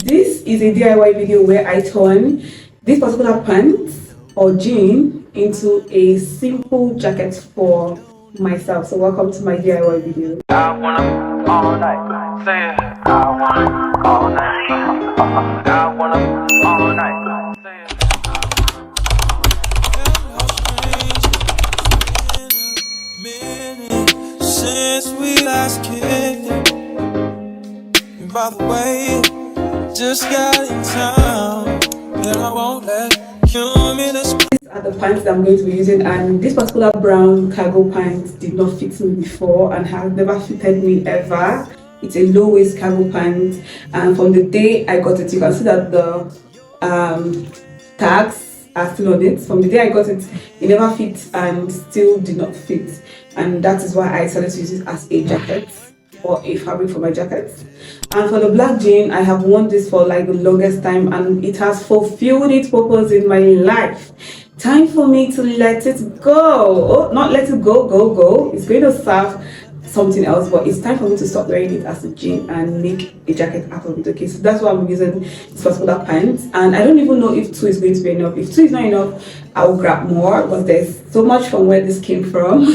This is a DIY video where I turn this particular pants or jean into a simple jacket for myself. So welcome to my DIY video. I wanna all night. Say it. I wanna all night. I wanna all night. Say it. Since we last kicked, by the way, just got in town, and I won't let you miss. These are the pants that I'm going to be using, and this particular brown cargo pants did not fit me before and has never fitted me ever. It's a low waist cargo pant, and from the day I got it, you can see that the tags are still on it. From the day I got it, it never fit and still did not fit, and that is why I decided to use it as a jacket or a fabric for my jackets. And for the black jean, I have worn this for like the longest time and it has fulfilled its purpose in my life. Time for me to let it go. Oh, not let it go. It's going to serve something else, but it's time for me to stop wearing it as a jean and make a jacket out of it. Okay, so that's why I'm using this particular pants, and I don't even know if 2 is going to be enough. If 2 is not enough, I will grab more, but there's so much from where this came from.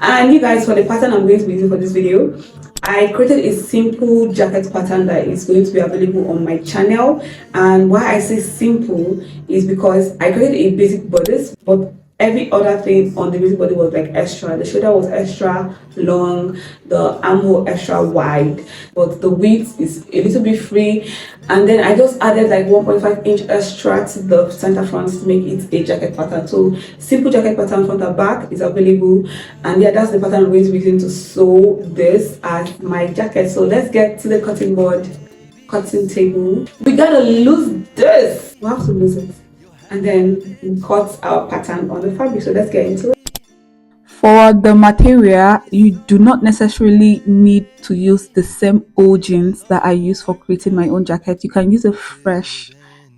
And you guys, for the pattern I'm going to be using for this video, I created a simple jacket pattern that is going to be available on my channel. And why I say simple is because I created a basic bodice, but every other thing on the basic body was like extra. The shoulder was extra long, the armhole extra wide, but the width is a little bit free. And then I just added like 1.5 inch extra to the center front to make it a jacket pattern. So simple jacket pattern front and back is available, and yeah, that's the pattern I'm going to be using to sew this as my jacket. So let's get to the cutting board, cutting table. We gotta lose this. We have to lose it, and then we cut our pattern on the fabric. So let's get into it. For the material, you do not necessarily need to use the same old jeans that I use for creating my own jacket. You can use a fresh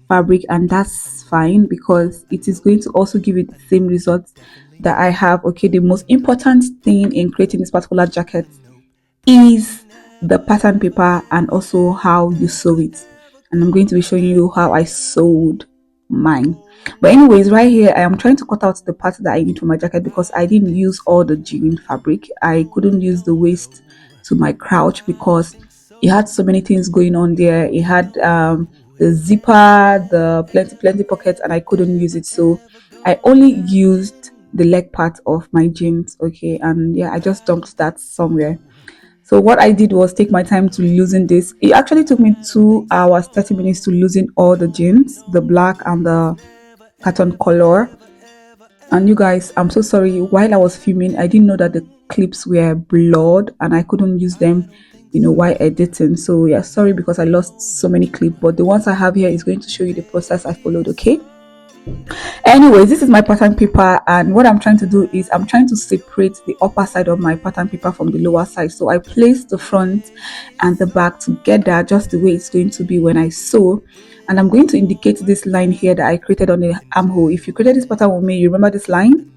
fabric and that's fine because it is going to also give it the same results that I have. Okay, the most important thing in creating this particular jacket is the pattern paper and also how you sew it, and I'm going to be showing you how I sewed mine. But anyways, right here I am trying to cut out the part that I need for my jacket because I didn't use all the jean fabric. I couldn't use the waist to my crotch because it had so many things going on there. It had the zipper, the plenty pockets, and I couldn't use it, so I only used the leg part of my jeans. Okay, and yeah, I just dumped that somewhere. So what I did was take my time to loosen this. It actually took me 2 hours 30 minutes to loosen all the jeans, the black and the carton color. And you guys, I'm so sorry, while I was filming I didn't know that the clips were blurred and I couldn't use them, you know, while editing. So yeah, sorry because I lost so many clips, but the ones I have here is going to show you the process I followed. Okay, anyways, this is my pattern paper, and what I'm trying to do is I'm trying to separate the upper side of my pattern paper from the lower side. So I placed the front and the back together just the way it's going to be when I sew, and I'm going to indicate this line here that I created on the armhole. If you created this pattern with me, you remember this line?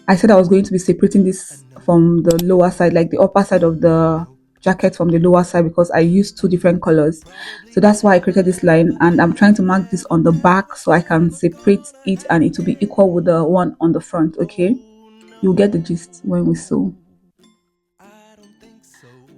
I said I was going to be separating this from the lower side, like the upper side of the jacket from the lower side, because I used 2 different colors. So that's why I created this line, and I'm trying to mark this on the back so I can separate it and it will be equal with the one on the front. Okay, you'll get the gist when we sew.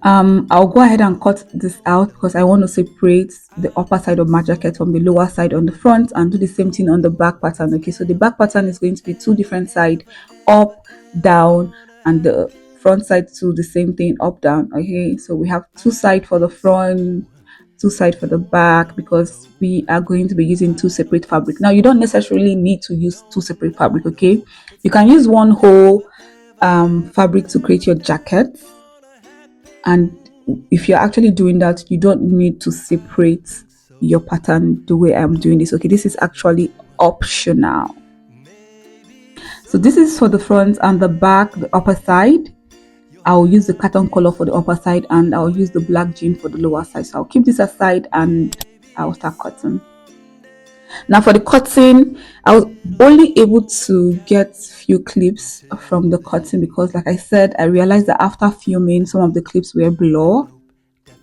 I'll go ahead and cut this out because I want to separate the upper side of my jacket from the lower side on the front and do the same thing on the back pattern. Okay, so the back pattern is going to be 2 different sides, up, down, and the front side to the same thing, up, down. Okay, so we have 2 sides for the front, 2 sides for the back, because we are going to be using 2 separate fabric. Now you don't necessarily need to use 2 separate fabric. Okay, you can use one whole fabric to create your jacket, and if you're actually doing that, you don't need to separate your pattern the way I'm doing this. Okay, this is actually optional. So this is for the front and the back, the upper side. I'll use the carton color for the upper side and I'll use the black jean for the lower side. So I'll keep this aside and I'll start cutting. Now for the cutting, I was only able to get few clips from the cutting because, like I said, I realized that after filming some of the clips were blurred.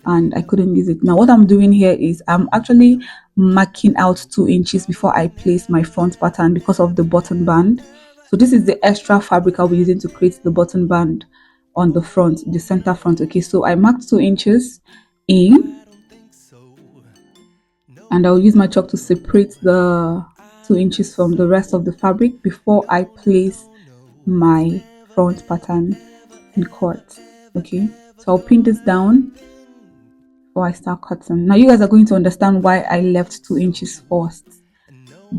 and I couldn't use it. Now what I'm doing here is I'm actually marking out 2 inches before I place my front pattern because of the button band. So this is the extra fabric I'll be using to create the button band on the front, the center front. Okay, so I marked 2 inches in, and I'll use my chalk to separate the 2 inches from the rest of the fabric before I place my front pattern in cut. Okay, so I'll pin this down before I start cutting. Now you guys are going to understand why I left 2 inches first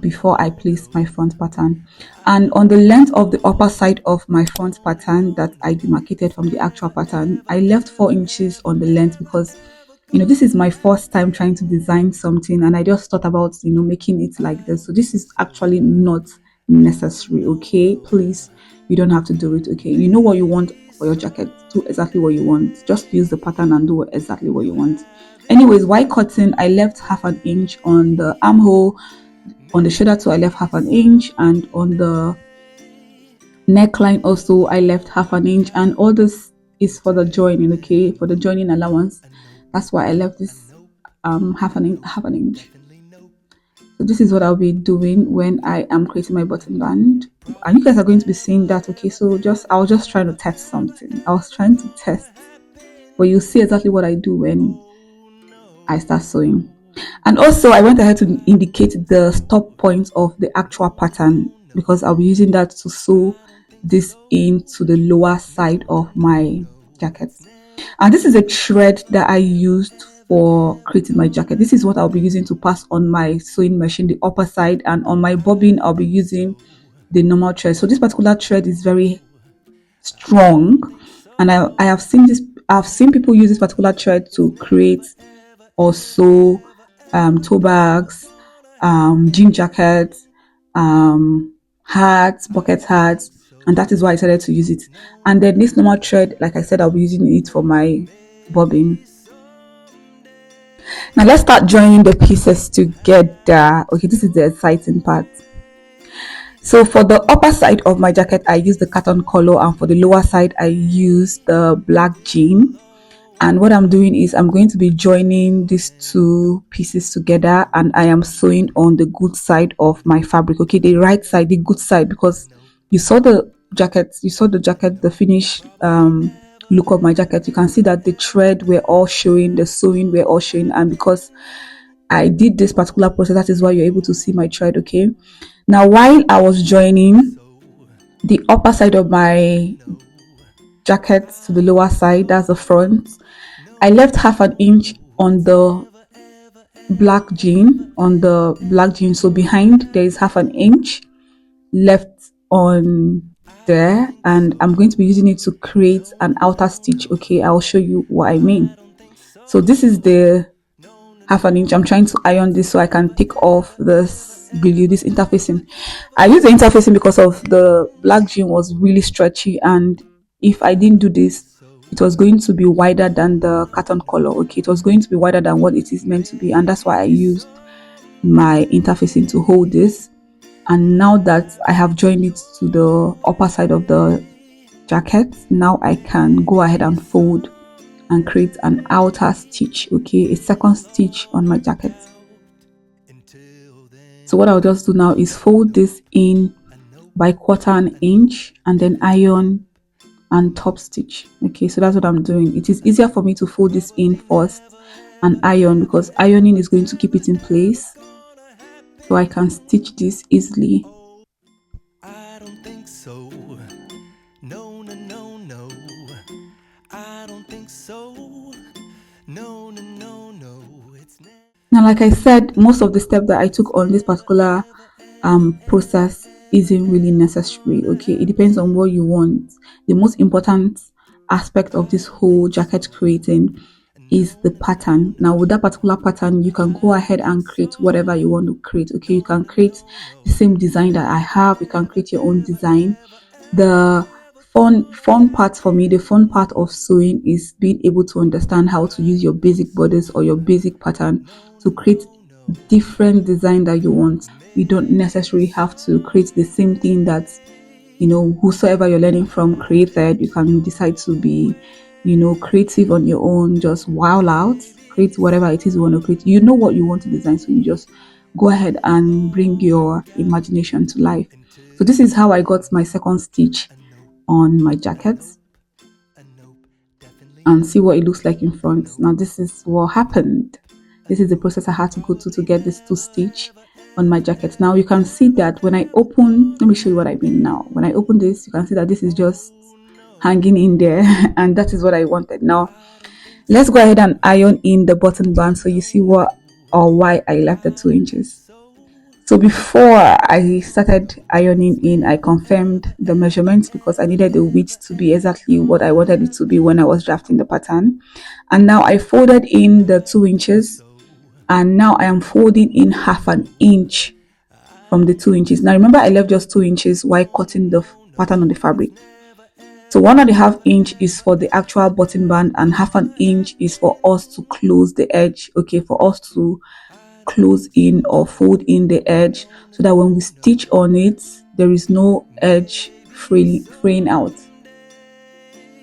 before I place my front pattern. And on the length of the upper side of my front pattern that I demarcated from the actual pattern, I left 4 inches on the length because this is my first time trying to design something, and I just thought about making it like this. So this is actually not necessary. Okay, please, you don't have to do it. Okay, you know what you want for your jacket, do exactly what you want. Just use the pattern and do exactly what you want. Anyways, while cutting, I left half an inch on the armhole. On the shoulder too, I left half an inch, and on the neckline also I left half an inch, and all this is for the joining. Okay, for the joining allowance. That's why I left this half an inch. So this is what I'll be doing when I am creating my button band, and you guys are going to be seeing that. Okay, so I was just trying to test something. I was trying to test, but you'll see exactly what I do when I start sewing. And also I went ahead to indicate the stop point of the actual pattern because I'll be using that to sew this into the lower side of my jacket. And this is a thread that I used for creating my jacket. This is what I'll be using to pass on my sewing machine, the upper side, and on my bobbin I'll be using the normal thread. So this particular thread is very strong, and I have seen this. I've seen people use this particular thread to create or sew toe bags, jean jackets, hats, bucket hats, and that is why I decided to use it. And then this normal thread, like I said, I'll be using it for my bobbin. Now let's start joining the pieces together. Okay, this is the exciting part. So for the upper side of my jacket, I use the cotton color, and for the lower side, I use the black jean. And what I'm doing is I'm going to be joining these 2 pieces together, and I am sewing on the good side of my fabric. Okay, the right side, the good side, because you saw the jacket, the finished look of my jacket. You can see that the thread were all showing, the sewing were all showing, and because I did this particular process, that is why you're able to see my thread. Okay, now while I was joining the upper side of my jacket to the lower side, that's the front, I left half an inch on the black jean, so behind there is half an inch left on there, and I'm going to be using it to create an outer stitch. Okay, I'll show you what I mean. So this is the half an inch. I'm trying to iron this so I can take off this interfacing. I use the interfacing because of the black jean was really stretchy, and if I didn't do this, it was going to be wider than the cotton color. Okay, it was going to be wider than what it is meant to be, and that's why I used my interfacing to hold this. And now that I have joined it to the upper side of the jacket, now I can go ahead and fold and create an outer stitch. Okay, a second stitch on my jacket. So what I'll just do now is fold this in by 1/4 inch and then iron and top stitch. Okay, so that's what I'm doing. It is easier for me to fold this in first and iron because ironing is going to keep it in place, so I can stitch this easily. I don't think so. No, no, no, no. I don't think so. No, no, no, no. It's now, like I said, most of the steps that I took on this particular process isn't really necessary. Okay, it depends on what you want. The most important aspect of this whole jacket creating is the pattern. Now with that particular pattern, you can go ahead and create whatever you want to create. Okay, you can create the same design that I have, you can create your own design. The fun part for me, the fun part of sewing is being able to understand how to use your basic borders or your basic pattern to create different design that you want. You don't necessarily have to create the same thing that whosoever you're learning from created. You can decide to be creative on your own, just wild out, create whatever it is you want to create. You know what you want to design, so you just go ahead and bring your imagination to life. So this is how I got my second stitch on my jacket, and see what it looks like in front. Now this is what happened. This is the process I had to go to get this 2 stitch on my jacket. Now you can see that when I open, let me show you what I mean now. When I open this, you can see that this is just hanging in there and that is what I wanted. Now let's go ahead and iron in the button band so you see what or why I left the 2 inches. So before I started ironing in, I confirmed the measurements because I needed the width to be exactly what I wanted it to be when I was drafting the pattern. And now I folded in the 2 inches, and now I am folding in half an inch from the 2 inches. Now remember, I left just 2 inches while cutting the pattern on the fabric. So 1.5 inch is for the actual button band, and half an inch is for us to close the edge. Okay, for us to close in or fold in the edge, so that when we stitch on it, there is no edge fraying out.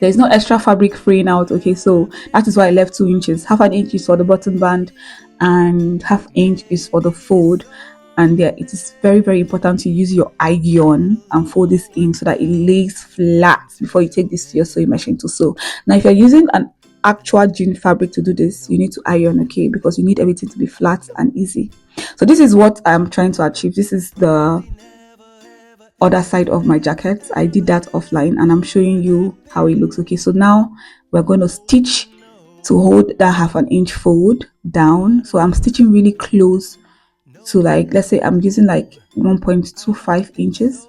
There is no extra fabric fraying out. Okay, so that is why I left 2 inches. Half an inch is for the button band, and half inch is for the fold. And there, it is very, very important to use your iron and fold this in so that it lays flat before you take this to your sewing machine to sew. Now, if you're using an actual jean fabric to do this, you need to iron, okay, because you need everything to be flat and easy. So this is what I'm trying to achieve. This is the other side of my jacket. I did that offline and I'm showing you how it looks. Okay, so now we're going to stitch to hold that half an inch fold down. So I'm stitching really close to, like, let's say I'm using like 1.25 inches,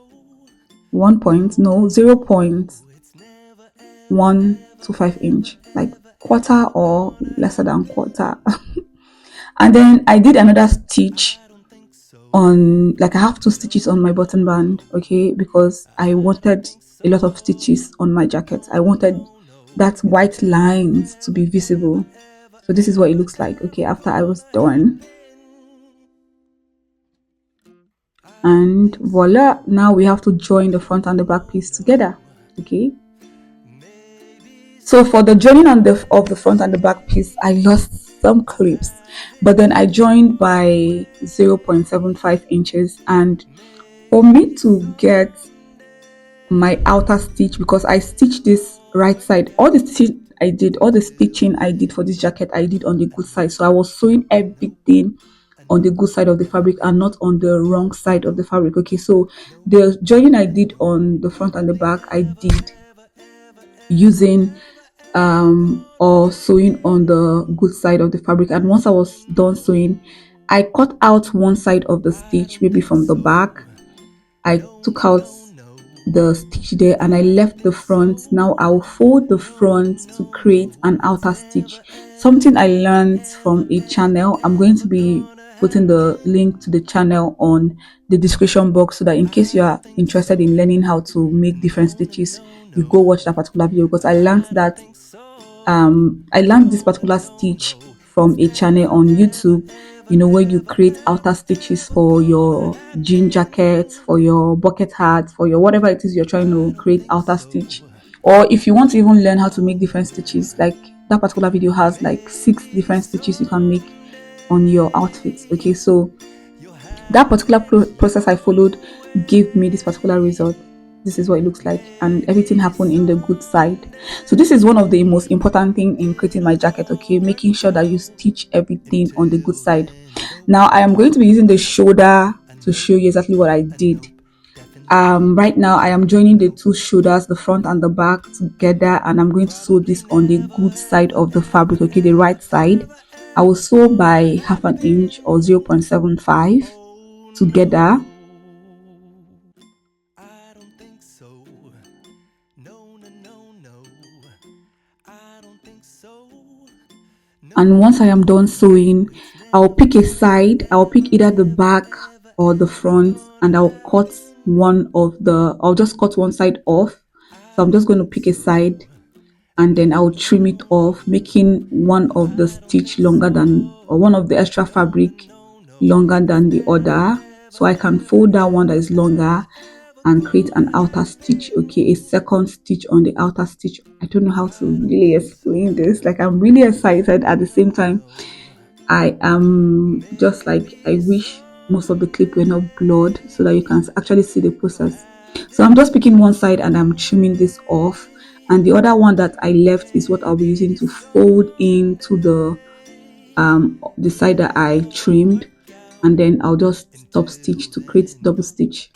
0.125 inch, like quarter or lesser than quarter. And then I did another stitch on, like, I have 2 stitches on my button band, okay, because I wanted a lot of stitches on my jacket. I wanted that white lines to be visible. So this is what it looks like, okay, after I was done. And voila, now we have to join the front and the back piece together. Okay, so for the joining of the front and the back piece, I lost some clips, but then I joined by 0.75 inches. And for me to get my outer stitch, because I stitched this right side, all the stitching I did for this jacket, I did on the good side. So I was sewing everything on the good side of the fabric and not on the wrong side of the fabric. Okay, so the joining I did on the front and the back, I did using or sewing on the good side of the fabric. And once I was done sewing, I cut out one side of the stitch, maybe from the back. I took out the stitch there and I left the front. Now I'll fold the front to create an outer stitch. Something I learned from a channel. I'm going to be putting the link to the channel on the description box, so that in case you are interested in learning how to make different stitches, you go watch that particular video, because I learned that I learned this particular stitch from a channel on YouTube, where you create outer stitches for your jean jacket, for your bucket hat, for your whatever it is you're trying to create outer stitch. Or if you want to even learn how to make different stitches, like that particular video has like 6 different stitches you can make on your outfits. Okay, so that particular process I followed gave me this particular result. This is what it looks like, and everything happened in the good side. So this is one of the most important thing in creating my jacket, okay, making sure that you stitch everything on the good side. Now I am going to be using the shoulder to show you exactly what I did. Right now I am joining the 2 shoulders, the front and the back, together, and I'm going to sew this on the good side of the fabric, okay, the right side. I will sew by half an inch or 0.75 together. And once I am done sewing, I'll pick a side. I'll pick either the back or the front, and I'll just cut one side off. So I'm just going to pick a side, and then I'll trim it off, making one of the stitch longer than, or one of the extra fabric longer than the other, so I can fold that one that is longer and create an outer stitch, okay, a second stitch on the outer stitch. I don't know how to really explain this. Like, I'm really excited. At the same time, I am just like, I wish most of the clip were not blurred so that you can actually see the process. So I'm just picking one side and I'm trimming this off, and the other one that I left is what I'll be using to fold into the side that I trimmed, and then I'll just stop stitch to create double stitch.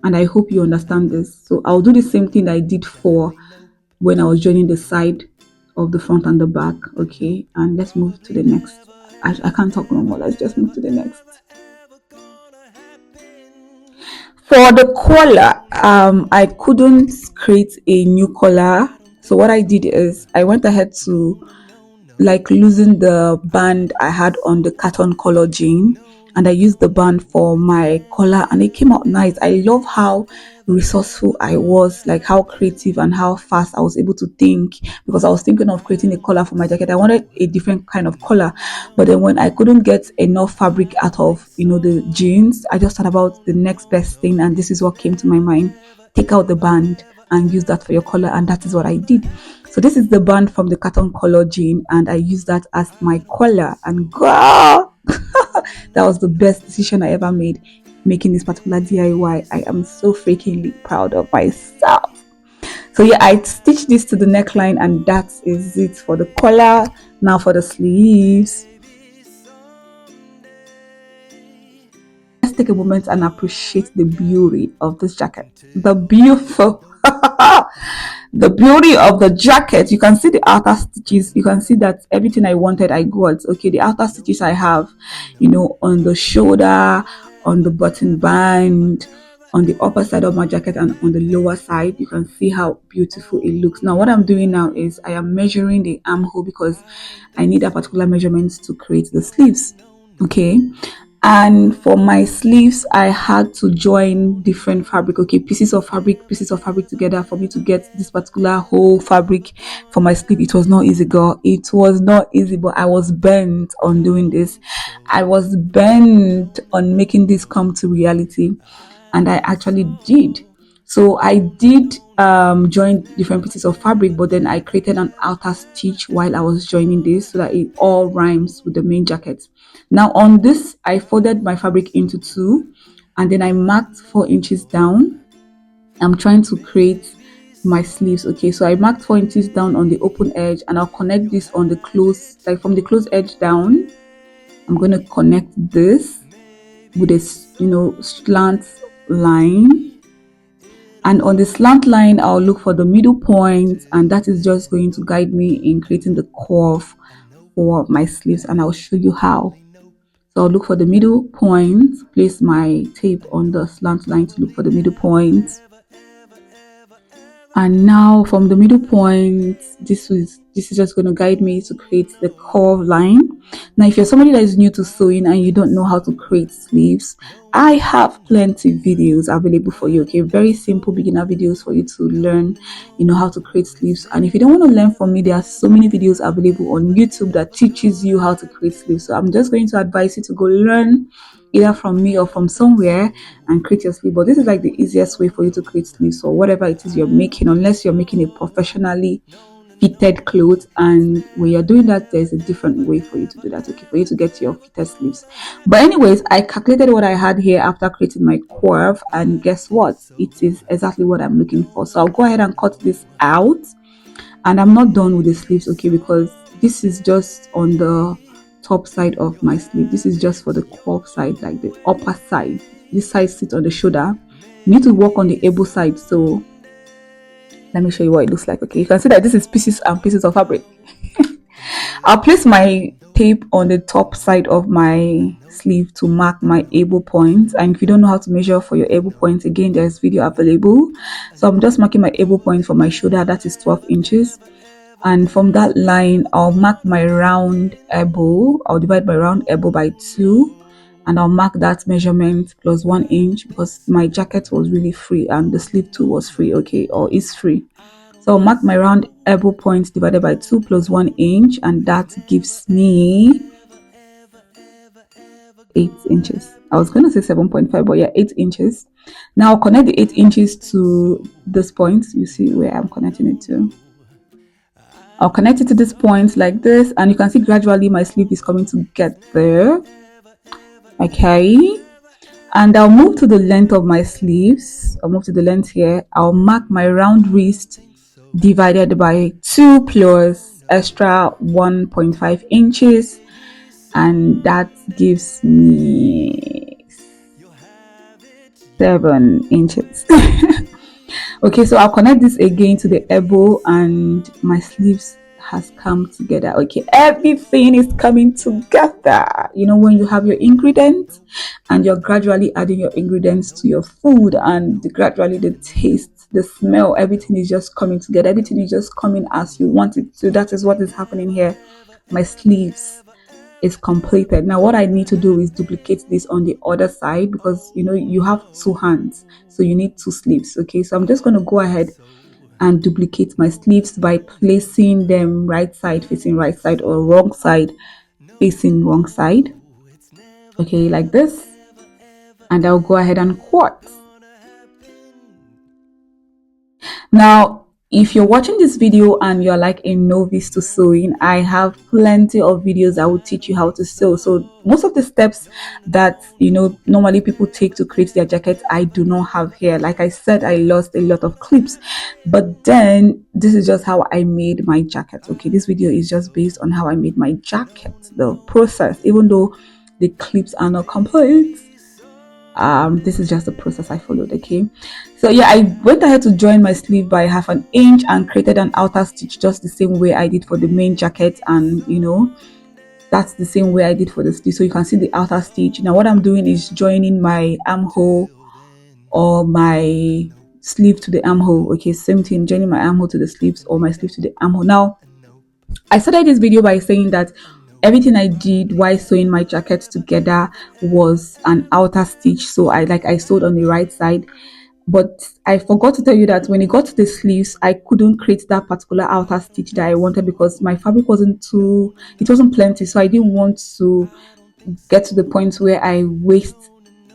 And I hope you understand this. So I'll do the same thing that I did for when I was joining the side of the front and the back. Okay, and let's move to the next. I can't talk no more. Let's just move to the next. For the collar, I couldn't create a new collar. So what I did is I went ahead to like loosen the band I had on the carton collar jean, and I used the band for my collar, and it came out nice. I love how resourceful I was, like how creative and how fast I was able to think, because I was thinking of creating a collar for my jacket. I wanted a different kind of collar, but then when I couldn't get enough fabric out of the jeans, I just thought about the next best thing, and this is what came to my mind: take out the band and use that for your collar. And that is what I did. So this is the band from the carton collar jean, and I used that as my collar, and girl, that was the best decision I ever made, making this particular DIY. I am so freakingly proud of myself. So yeah, I stitched this to the neckline, and that is it for the collar. Now for the sleeves. Let's take a moment and appreciate the beauty of this jacket. The beautiful the beauty of the jacket. You can see the outer stitches. You can see that everything I wanted I got. Okay, the outer stitches I have, on the shoulder, on the button band, on the upper side of my jacket, and on the lower side. You can see how beautiful it looks. Now what I'm doing now is I am measuring the armhole, because I need a particular measurement to create the sleeves. Okay, and for my sleeves I had to join different fabric, okay, pieces of fabric together for me to get this particular whole fabric for my sleeve. It was not easy, girl. It was not easy, but I was bent on doing this. I was bent on making this come to reality, and I actually did. So I did join different pieces of fabric, but then I created an outer stitch while I was joining this so that it all rhymes with the main jacket. Now on this, I folded my fabric into two, and then I marked 4 inches down. I'm trying to create my sleeves. Okay, so I marked 4 inches down on the open edge, and I'll connect this on the close, like from the close edge down. I'm going to connect this with a slant line. And on the slant line, I'll look for the middle point, and that is just going to guide me in creating the curve for my sleeves, and I'll show you how. So I'll look for the middle point, place my tape on the slant line to look for the middle point. And now from the middle point, this is just going to guide me to create the curve line. Now if you're somebody that is new to sewing and you don't know how to create sleeves, I have plenty of videos available for you. Okay, very simple beginner videos for you to learn how to create sleeves. And if you don't want to learn from me, there are so many videos available on YouTube that teaches you how to create sleeves. So I'm just going to advise you to go learn either from me or from somewhere and create your sleeve. But this is like the easiest way for you to create sleeves or whatever it is you're making, unless you're making a professionally fitted clothes, and when you're doing that, there's a different way for you to do that, okay, for you to get your fitted sleeves. But anyways, I calculated what I had here after creating my curve, and guess what, it is exactly what I'm looking for. So I'll go ahead and cut this out, and I'm not done with the sleeves, okay, because this is just on the top side of my sleeve. This is just for the curve side, like the upper side. This side sits on the shoulder. You need to work on the elbow side. So let me show you what it looks like. Okay, you can see that this is pieces and pieces of fabric. I'll place my tape on the top side of my sleeve to mark my elbow point. And if you don't know how to measure for your elbow point, again, there's video available. So I'm just marking my elbow point for my shoulder. That is 12 inches. And from that line, I'll mark my round elbow. I'll divide my round elbow by 2. And I'll mark that measurement plus 1 inch, because my jacket was really free and the sleeve too was free, okay, or is free. So I'll mark my round elbow point divided by 2 plus 1 inch, and that gives me 8 inches. I was going to say 7.5, but yeah, 8 inches. Now I'll connect the 8 inches to this point. You see where I'm connecting it to. I'll connect it to this point like this, and you can see gradually my sleeve is coming to get there. Okay, and I'll move to the length of my sleeves. I'll move to the length here. I'll mark my round wrist divided by 2 plus extra 1.5 inches, and that gives me 7 inches. Okay, so I'll connect this again to the elbow, and my sleeves has come together. Okay, everything is coming together. You know, when you have your ingredients and you're gradually adding your ingredients to your food, and gradually the taste, the smell, everything is just coming together. Everything is just coming as you want it to. That is what is happening here. My sleeves is completed. Now what I need to do is duplicate this on the other side, because you know you have 2 hands, so you need 2 sleeves. Okay, so I'm just going to go ahead and duplicate my sleeves by placing them right side facing right side, or wrong side facing wrong side. Okay, like this. And I'll go ahead and cut. Now if you're watching this video and you're like a novice to sewing, I have plenty of videos that will teach you how to sew. So most of the steps that you know normally people take to create their jackets, I do not have here. Like I said, I lost a lot of clips, but then this is just how I made my jacket. Okay, this video is just based on how I made my jacket, the process, even though the clips are not complete. This is just the process I followed. Okay, so yeah, I went ahead to join my sleeve by 1/2 inch and created an outer stitch just the same way I did for the main jacket, and you know that's the same way I did for the sleeve. So you can see the outer stitch. Now what I'm doing is joining my armhole or my sleeve to the armhole. Okay, same thing, joining my armhole to the sleeves or my sleeve to the armhole. Now I started this video by saying that everything I did while sewing my jacket together was an outer stitch. So I sewed on the right side, but I forgot to tell you that when it got to the sleeves, I couldn't create that particular outer stitch that I wanted, because my fabric wasn't plenty. So I didn't want to get to the point where I waste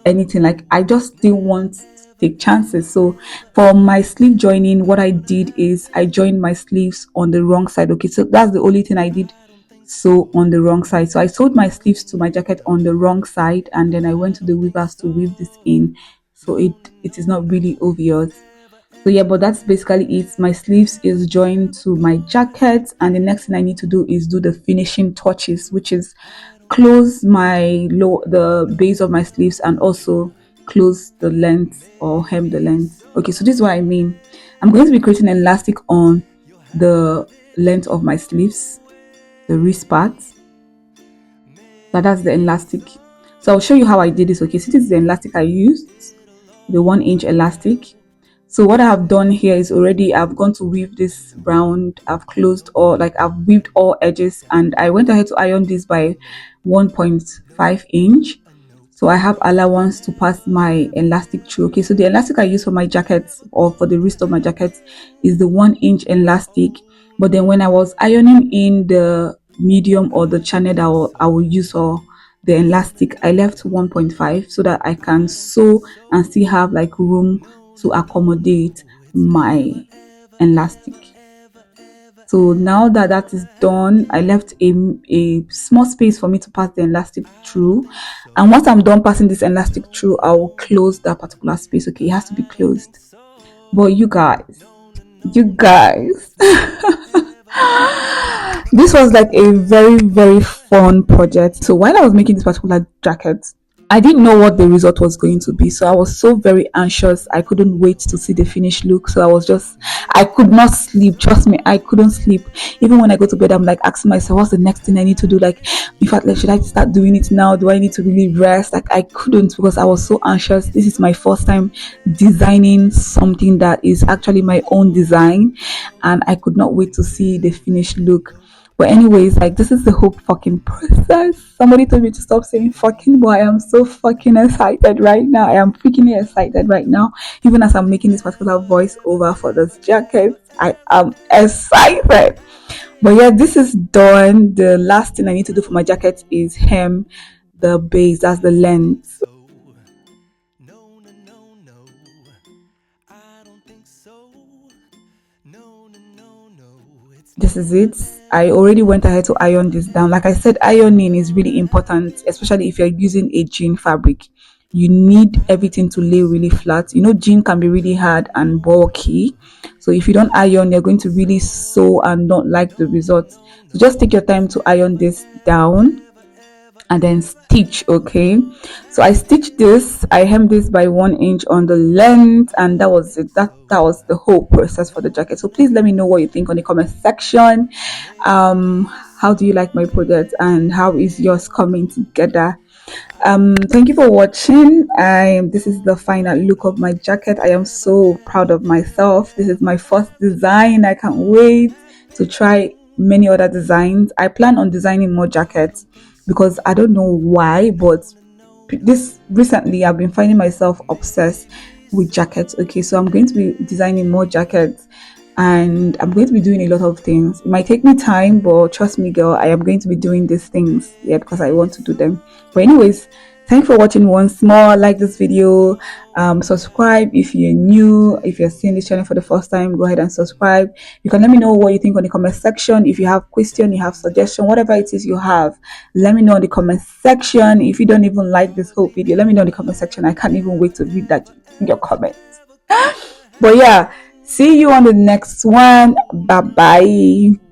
anything. Like I just didn't want to take chances. So for my sleeve joining, what I did is I joined my sleeves on the wrong side. Okay, so that's the only thing I did, so on the wrong side. So I sewed my sleeves to my jacket on the wrong side, and then I went to the weavers to weave this in, so it is not really obvious. So yeah, but that's basically it. My sleeves is joined to my jacket, and the next thing I need to do is do the finishing touches, which is close the base of my sleeves, and also close the length or hem the length. Okay, so this is what I mean. I'm going to be creating elastic on the length of my sleeves, the wrist part. That's the elastic. So I'll show you how I did this. Okay, so this is the elastic I used, the 1 inch elastic. So what I have done here is I've gone to weave this round. I've closed I've weaved all edges, and I went ahead to iron this by 1.5 inch. So I have allowance to pass my elastic through. Okay, so the elastic I use for my jacket or for the wrist of my jacket is the 1 inch elastic. But then when I was ironing in the medium or the channel that I will use for the elastic, I left 1.5 so that I can sew and still have like room to accommodate my elastic. So now that that is done, I left a small space for me to pass the elastic through, and once I'm done passing this elastic through, I will close that particular space. Okay, it has to be closed. But you guys this was like a very, very fun project. So while I was making this particular jacket, I didn't know what the result was going to be, so I was so very anxious. I couldn't wait to see the finished look. So I could not sleep. Trust me, I couldn't sleep. Even when I go to bed, I'm like asking myself, what's the next thing I need to do? Like, in fact, like, should I start doing it now? Do I need to really rest? Like, I couldn't, because I was so anxious. This is my first time designing something that is actually my own design, and I could not wait to see the finished look. But anyways, like, this is the whole fucking process. Somebody told me to stop saying fucking, but I am so fucking excited right now. I am freaking excited right now. Even as I'm making this particular voice over for this jacket, I am excited. But yeah, this is done. The last thing I need to do for my jacket is hem the base, that's the length. this is it. I already went ahead to iron this down. Like I said, ironing is really important, especially if you're using a jean fabric. You need everything to lay really flat. You know, jean can be really hard and bulky, so if you don't iron, you're going to really sew and not like the results. So just take your time to iron this down and then stitch. Okay, so I stitched this, I hemmed this by 1 inch on the length, and that was it. That was the whole process for the jacket. So please let me know what you think on the comment section. How do you like my project, and how is yours coming together? Thank you for watching. This is the final look of my jacket. I am so proud of myself. This is my first design. I can't wait to try many other designs. I plan on designing more jackets because I don't know why, but this recently I've been finding myself obsessed with jackets. Okay, so I'm going to be designing more jackets, and I'm going to be doing a lot of things. It might take me time, but trust me, girl, I am going to be doing these things, yeah, because I want to do them. But anyways, thanks for watching once more. Like this video, subscribe if you're new. If you're seeing this channel for the first time, go ahead and subscribe. You can let me know what you think on the comment section. If you have question, you have suggestion, whatever it is you have, let me know in the comment section. If you don't even like this whole video, let me know in the comment section. I can't even wait to read that in your comments. But yeah, see you on the next one. Bye bye.